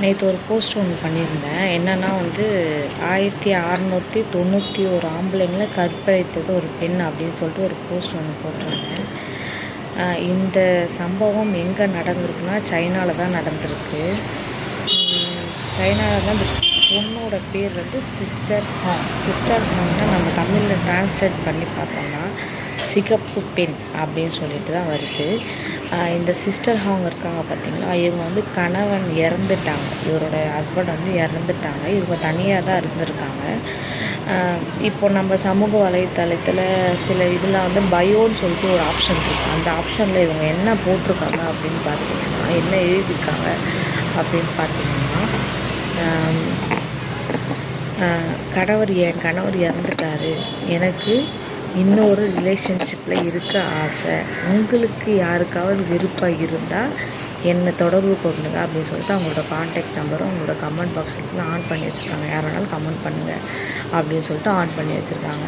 நேற்று ஒரு போஸ்ட் ஒன்று பண்ணியிருந்தேன். என்னென்னா 1691 ஆம்பளைங்களை கற்பழித்தது ஒரு பெண் அப்படின்னு சொல்லிட்டு ஒரு போஸ்ட் ஒன்று போட்டிருந்தேன். இந்த சம்பவம் எங்கே நடந்திருக்குன்னா சைனாவில் தான் நடந்திருக்கு. சைனாவில் தான் இந்த பொண்ணோட பேர் சிஸ்டர் ஹாங். சிஸ்டர் ஹாங்னால் நம்ம தமிழில் டிரான்ஸ்லேட் பண்ணி பார்த்தோம்னா சிகப்பு பெண் அப்படின்னு சொல்லிட்டு தான் வருது. இந்த சிஸ்டர் ஹாங் இருக்காங்க பார்த்திங்களா, இவங்க கணவன் இறந்துட்டாங்க. இவரோட ஹஸ்பண்ட் இறந்துட்டாங்க. இவங்க தனியாக தான் இருந்திருக்காங்க. இப்போ நம்ம சமூக வலைத்தளத்தில் சில இதில் பயோன்னு சொல்லிட்டு ஒரு ஆப்ஷன் இருக்குது. அந்த ஆப்ஷனில் இவங்க என்ன போட்டிருக்காங்க அப்படின்னு பார்த்தீங்கன்னா, என்ன எழுதியிருக்காங்க அப்படின்னு பார்த்தீங்கன்னா, என் கணவர் இறந்துட்டார், எனக்கு இன்னொரு ரிலேஷன்ஷிப்பில் இருக்க ஆசை, உங்களுக்கு யாருக்காவது விருப்பம் இருந்தால் என்னை தொடர்பு கொள்ளுங்க அப்படின்னு சொல்லிட்டு அவங்களோட கான்டாக்ட் நம்பரும் அவங்களோட கமெண்ட் பாக்ஸஸ்லாம் ஆன் பண்ணி வச்சுருக்காங்க. யார் வேணாலும் கமெண்ட் பண்ணுங்கள் அப்படின்னு சொல்லிட்டு ஆன் பண்ணி வச்சுருக்காங்க.